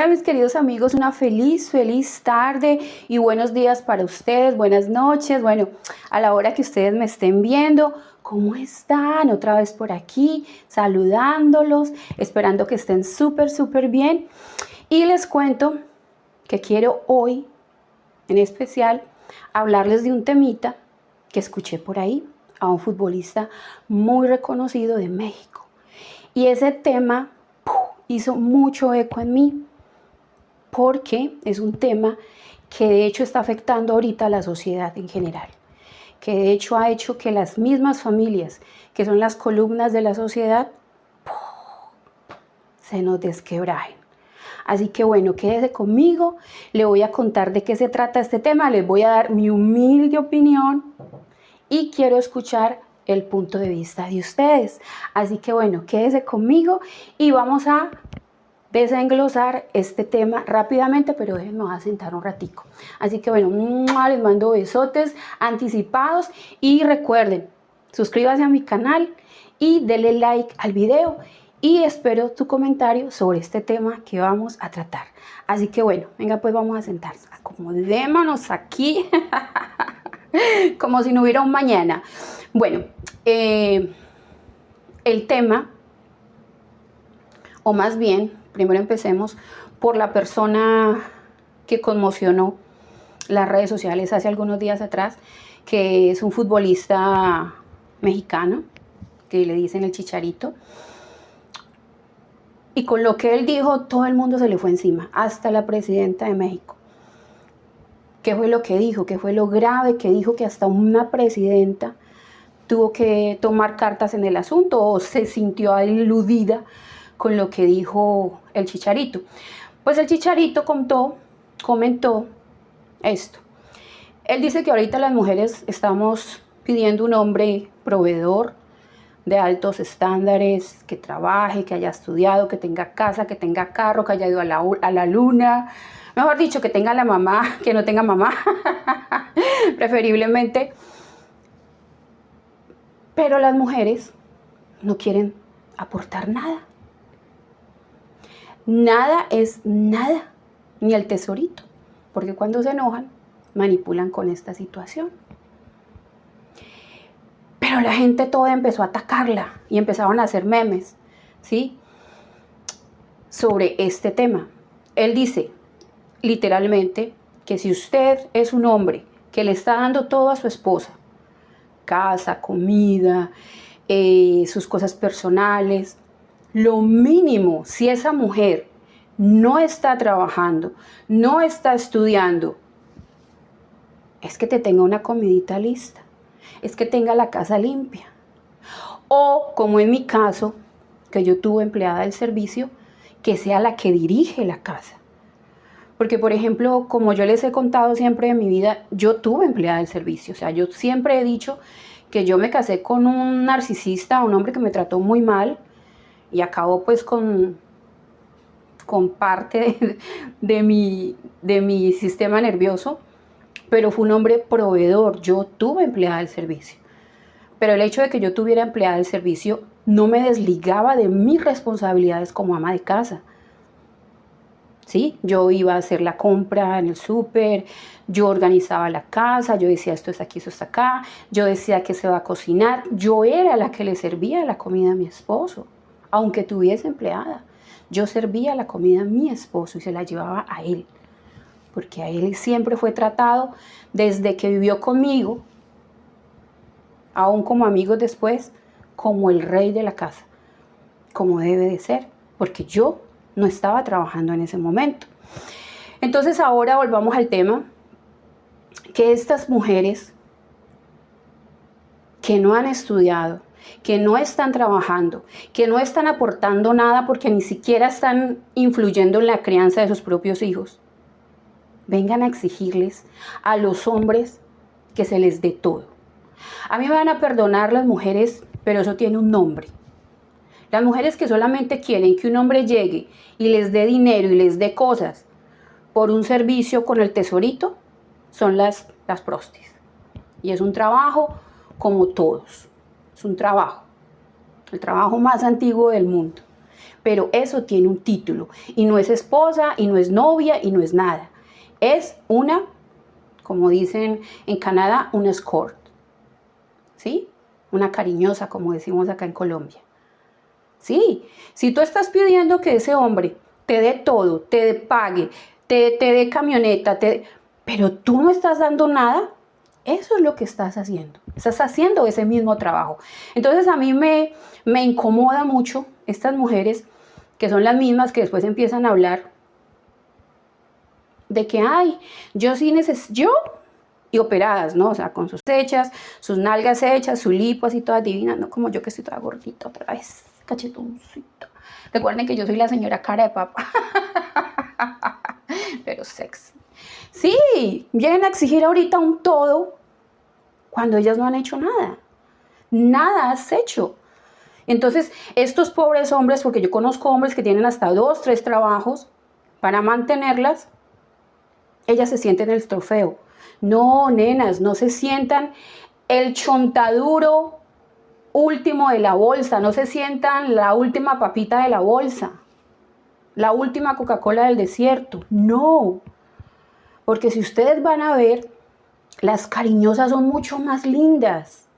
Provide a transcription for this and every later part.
Hola mis queridos amigos, una feliz tarde y buenos días para ustedes, buenas noches, bueno, a la hora que ustedes me estén viendo. ¿Cómo están? Otra vez por aquí, saludándolos, esperando que estén súper bien. Y les cuento que quiero hoy, en especial, hablarles de un temita que escuché por ahí a un futbolista muy reconocido de México. Y ese tema hizo mucho eco en mí, porque es un tema que de hecho está afectando ahorita a la sociedad en general, que de hecho ha hecho que las mismas familias, que son las columnas de la sociedad, se nos desquebrajen. Así que bueno, quédese conmigo, le voy a contar de qué se trata este tema, les voy a dar mi humilde opinión y quiero escuchar el punto de vista de ustedes. Así que bueno, quédese conmigo y vamos a desenglosar este tema rápidamente, pero déjenme a sentar un ratico. Así que bueno, les mando besotes anticipados y recuerden, suscríbanse a mi canal y denle like al video y espero tu comentario sobre este tema que vamos a tratar. Así que bueno, venga pues vamos a sentarnos, acomodémonos aquí como si no hubiera un mañana. Bueno, el tema, o más bien, primero empecemos por la persona que conmocionó las redes sociales hace algunos días atrás, que es un futbolista mexicano, que le dicen el Chicharito. Y con lo que él dijo, todo el mundo se le fue encima, hasta la presidenta de México. ¿Qué fue lo que dijo? ¿Qué fue lo grave que dijo? Que hasta una presidenta tuvo que tomar cartas en el asunto o se sintió aludida con lo que dijo el Chicharito. Pues el Chicharito comentó esto. Él dice que ahorita las mujeres estamos pidiendo un hombre proveedor de altos estándares, que trabaje, que haya estudiado, que tenga casa, que tenga carro, que haya ido a la luna. Mejor dicho, que tenga la mamá, que no tenga mamá, preferiblemente. Pero las mujeres no quieren aportar nada. Nada es nada, ni el tesorito, porque cuando se enojan, manipulan con esta situación. Pero la gente toda empezó a atacarla y empezaron a hacer memes, ¿sí? Sobre este tema. Él dice, literalmente, que si usted es un hombre que le está dando todo a su esposa, casa, comida, sus cosas personales, lo mínimo, si esa mujer no está trabajando, no está estudiando, es que te tenga una comidita lista, es que tenga la casa limpia. O, como en mi caso, que yo tuve empleada del servicio, que sea la que dirige la casa. Porque, por ejemplo, como yo les he contado siempre en mi vida, yo tuve empleada del servicio. O sea, yo siempre he dicho que yo me casé con un narcisista, un hombre que me trató muy mal, y acabó pues con parte de mi sistema nervioso, pero fue un hombre proveedor. Yo tuve empleada del servicio, pero el hecho de que yo tuviera empleada del servicio no me desligaba de mis responsabilidades como ama de casa. ¿Sí? Yo iba a hacer la compra en el súper, yo organizaba la casa, yo decía esto es aquí, esto está acá, yo decía que se va a cocinar, yo era la que le servía la comida a mi esposo. Aunque tuviese empleada, yo servía la comida a mi esposo y se la llevaba a él, porque a él siempre fue tratado desde que vivió conmigo, aún como amigos después, como el rey de la casa, como debe de ser, porque yo no estaba trabajando en ese momento. Entonces ahora volvamos al tema, que estas mujeres que no han estudiado, que no están trabajando, que no están aportando nada porque ni siquiera están influyendo en la crianza de sus propios hijos, vengan a exigirles a los hombres que se les dé todo. A mí me van a perdonar las mujeres, pero eso tiene un nombre. Las mujeres que solamente quieren que un hombre llegue y les dé dinero y les dé cosas por un servicio con el tesorito son las prostis. Y es un trabajo como todos. Es un trabajo, el trabajo más antiguo del mundo. pero eso tiene un título y no es esposa y no es novia y no es nada. Es una, como dicen en Canadá, una escort, ¿sí? Una cariñosa, como decimos acá en Colombia. Sí, si tú estás pidiendo que ese hombre te dé todo, te pague, te dé camioneta, pero tú no estás dando nada, eso es lo que estás haciendo. Estás haciendo ese mismo trabajo. Entonces a mí me incomoda mucho estas mujeres que son las mismas que después empiezan a hablar de que, ay, yo sí necesito, yo, y operadas, ¿no? O sea, con sus hechas, sus nalgas hechas, su lipo así todas divinas, no como yo que estoy toda gordita otra vez, cachetoncita. Recuerden que yo soy la señora cara de papa, pero sexy. Sí, vienen a exigir ahorita un todo cuando ellas no han hecho nada. Nada has hecho. Entonces, estos pobres hombres, porque yo conozco hombres que tienen hasta 2, 3 trabajos para mantenerlas, ellas se sienten el trofeo. No, nenas, no se sientan el chontaduro último de la bolsa, no se sientan la última papita de la bolsa, la última Coca-Cola del desierto. No, porque si ustedes van a ver, las cariñosas son mucho más lindas,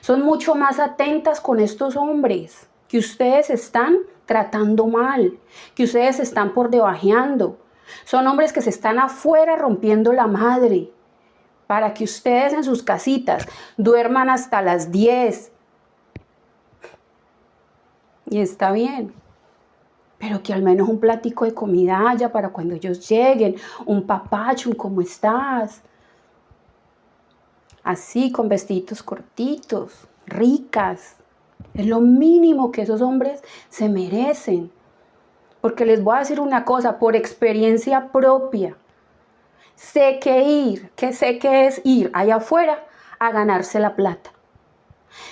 son mucho más atentas con estos hombres que ustedes están tratando mal, que ustedes están por debajeando. Son hombres que se están afuera rompiendo la madre para que ustedes en sus casitas duerman hasta las 10. Y está bien, pero que al menos un platico de comida haya para cuando ellos lleguen, un papacho, un ¿cómo estás? Así, con vestiditos cortitos, ricas. Es lo mínimo que esos hombres se merecen. Porque les voy a decir una cosa, por experiencia propia. Sé que es ir allá afuera a ganarse la plata.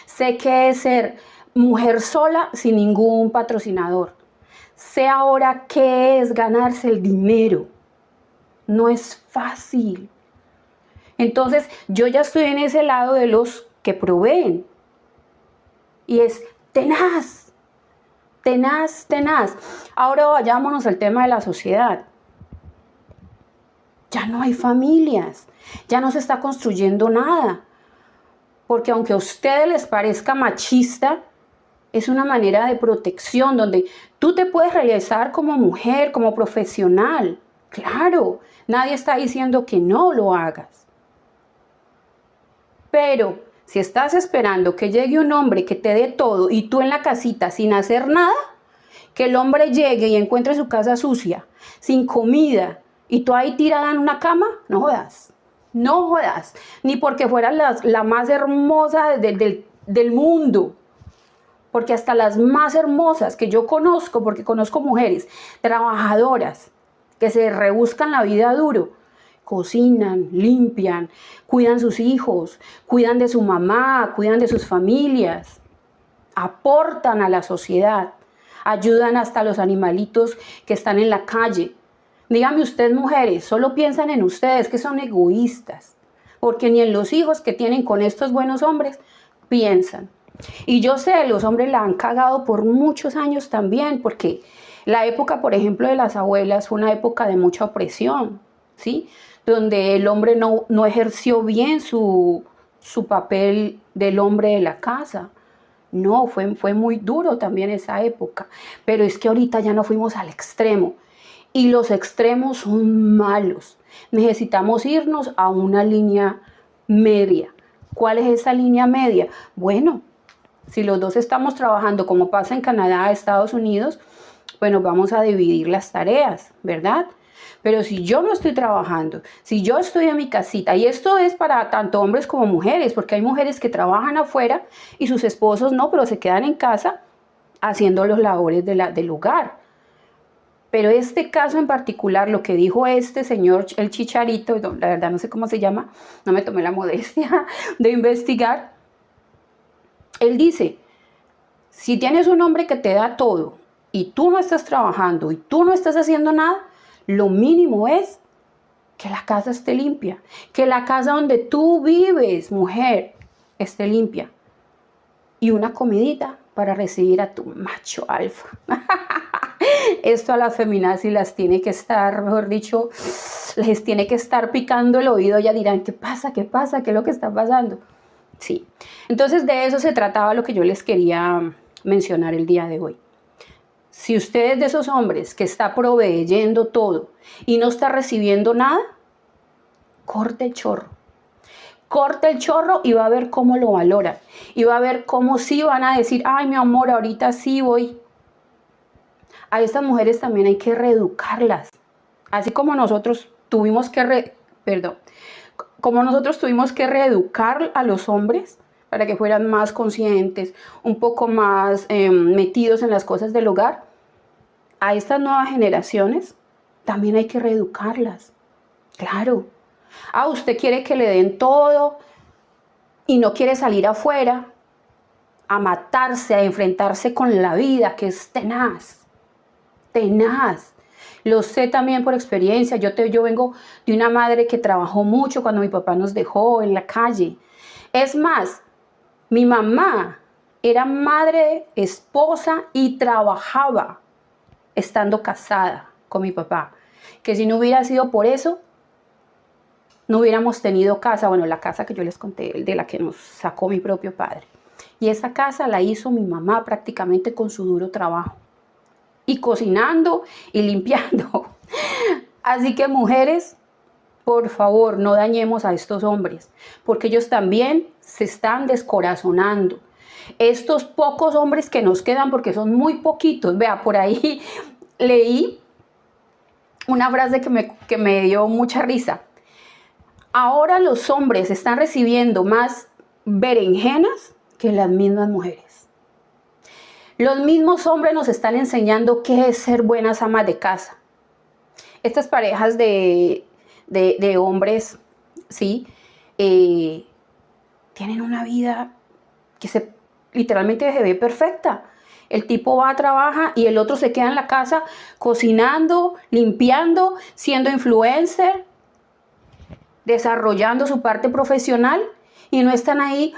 Sé que es ser mujer sola sin ningún patrocinador. Sé ahora qué es ganarse el dinero. No es fácil. Entonces, yo ya estoy en ese lado de los que proveen. Y es tenaz, tenaz, tenaz. Ahora vayámonos al tema de la sociedad. Ya no hay familias, ya no se está construyendo nada. Porque aunque a ustedes les parezca machista, es una manera de protección donde tú te puedes realizar como mujer, como profesional. Claro, nadie está diciendo que no lo hagas. Pero si estás esperando que llegue un hombre que te dé todo y tú en la casita sin hacer nada, que el hombre llegue y encuentre su casa sucia, sin comida, y tú ahí tirada en una cama, no jodas. No jodas. Ni porque fueras la más hermosa del mundo. Porque hasta las más hermosas que yo conozco, porque conozco mujeres trabajadoras que se rebuscan la vida duro, cocinan, limpian, cuidan sus hijos, cuidan de su mamá, cuidan de sus familias, aportan a la sociedad, ayudan hasta a los animalitos que están en la calle. Díganme ustedes, mujeres, solo piensan en ustedes, que son egoístas, porque ni en los hijos que tienen con estos buenos hombres piensan. Y yo sé, los hombres la han cagado por muchos años también, porque la época, por ejemplo, de las abuelas fue una época de mucha opresión, ¿sí? Donde el hombre no ejerció bien su papel del hombre de la casa. No, fue muy duro también esa época, pero es que ahorita ya no fuimos al extremo. Y los extremos son malos. Necesitamos irnos a una línea media. ¿Cuál es esa línea media? Bueno, si los dos estamos trabajando como pasa en Canadá, Estados Unidos, bueno, vamos a dividir las tareas, ¿verdad? Pero si yo no estoy trabajando, si yo estoy en mi casita, y esto es para tanto hombres como mujeres, porque hay mujeres que trabajan afuera y sus esposos no, pero se quedan en casa haciendo los labores del hogar. Pero este caso en particular, lo que dijo este señor, el Chicharito, la verdad no sé cómo se llama, no me tomé la modestia de investigar. Él dice, si tienes un hombre que te da todo y tú no estás trabajando y tú no estás haciendo nada, lo mínimo es que la casa esté limpia, que la casa donde tú vives, mujer, esté limpia. Y una comidita para recibir a tu macho alfa. Esto a las feminazis las tiene que estar, mejor dicho, les tiene que estar picando el oído. Ya dirán, ¿qué pasa? ¿Qué pasa? ¿Qué es lo que está pasando? Sí. Entonces de eso se trataba lo que yo les quería mencionar el día de hoy. Si usted es de esos hombres que está proveyendo todo y no está recibiendo nada, corte el chorro. Corte el chorro y va a ver cómo lo valoran. Y va a ver cómo sí van a decir, ay, mi amor, ahorita sí voy. A estas mujeres también hay que reeducarlas. Así como nosotros tuvimos que reeducar a los hombres para que fueran más conscientes, un poco más metidos en las cosas del hogar, a estas nuevas generaciones también hay que reeducarlas. Claro. Ah, usted quiere que le den todo y no quiere salir afuera a matarse, a enfrentarse con la vida, que es tenaz. Tenaz. Lo sé también por experiencia. Yo vengo de una madre que trabajó mucho cuando mi papá nos dejó en la calle. Es más, mi mamá era madre, esposa y trabajaba estando casada con mi papá. Que si no hubiera sido por eso, no hubiéramos tenido casa. Bueno, la casa que yo les conté, de la que nos sacó mi propio padre. Y esa casa la hizo mi mamá prácticamente con su duro trabajo. Y cocinando y limpiando. Así que mujeres, por favor, no dañemos a estos hombres, porque ellos también se están descorazonando. Estos pocos hombres que nos quedan, porque son muy poquitos, vea, por ahí leí una frase que me dio mucha risa. Ahora los hombres están recibiendo más berenjenas que las mismas mujeres. Los mismos hombres nos están enseñando qué es ser buenas amas de casa. Estas parejas de hombres, ¿sí? Tienen una vida que literalmente se ve perfecta. El tipo va a trabajar y el otro se queda en la casa cocinando, limpiando, siendo influencer, desarrollando su parte profesional y no están ahí.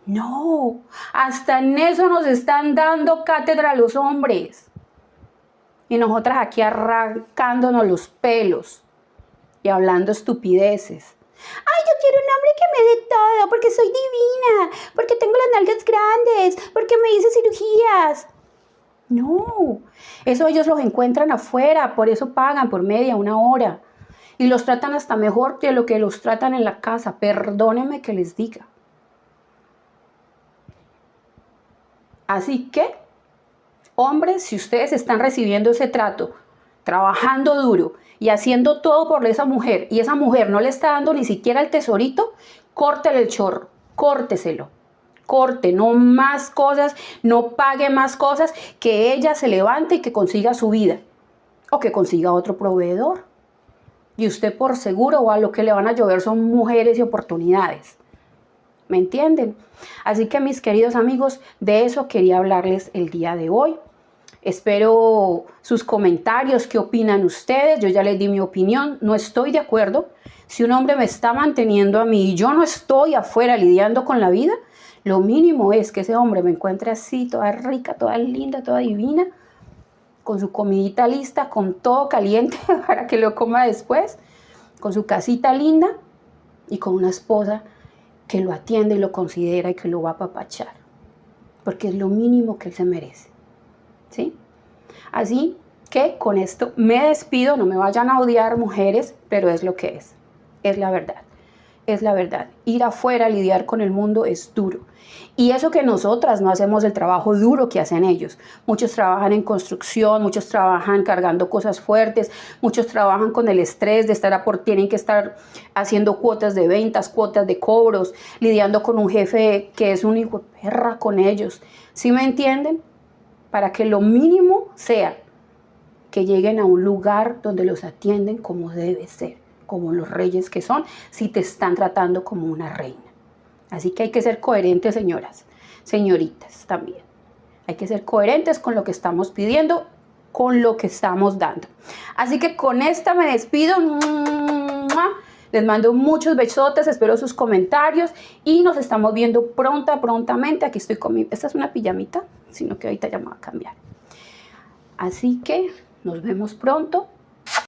No, hasta en eso nos están dando cátedra los hombres. Y nosotras aquí arrancándonos los pelos y hablando estupideces. Ay, yo quiero un hombre que me dé todo, porque soy divina, porque tengo las nalgas grandes, porque me hice cirugías. No, eso ellos los encuentran afuera, por eso pagan por media, una hora. Y los tratan hasta mejor que lo que los tratan en la casa. Perdónenme que les diga. Así que, hombres, si ustedes están recibiendo ese trato, trabajando duro y haciendo todo por esa mujer, y esa mujer no le está dando ni siquiera el tesorito, córtele el chorro, córteselo. Corte, no más cosas, no pague más cosas, que ella se levante y que consiga su vida. O que consiga otro proveedor. Y usted por seguro o a lo que le van a llover son mujeres y oportunidades. ¿Me entienden? Así que mis queridos amigos, de eso quería hablarles el día de hoy. Espero sus comentarios, qué opinan ustedes. Yo ya les di mi opinión, no estoy de acuerdo. Si un hombre me está manteniendo a mí y yo no estoy afuera lidiando con la vida, lo mínimo es que ese hombre me encuentre así, toda rica, toda linda, toda divina, con su comidita lista, con todo caliente para que lo coma después, con su casita linda y con una esposa que lo atiende y lo considera y que lo va a apapachar, porque es lo mínimo que él se merece, ¿sí? Así que con esto me despido, no me vayan a odiar mujeres, pero es lo que es la verdad. Es la verdad. Ir afuera a lidiar con el mundo es duro. Y eso que nosotras no hacemos el trabajo duro que hacen ellos. Muchos trabajan en construcción, muchos trabajan cargando cosas fuertes, muchos trabajan con el estrés de tienen que estar haciendo cuotas de ventas, cuotas de cobros, lidiando con un jefe que es un hijo de perra con ellos. ¿Sí me entienden? Para que lo mínimo sea que lleguen a un lugar donde los atienden como debe ser, como los reyes que son, si te están tratando como una reina. Así que hay que ser coherentes, señoras, señoritas también. Hay que ser coherentes con lo que estamos pidiendo, con lo que estamos dando. Así que con esta me despido. Les mando muchos besotes, espero sus comentarios y nos estamos viendo prontamente. Aquí estoy con esta es una pijamita, sino que ahorita ya me va a cambiar. Así que nos vemos pronto.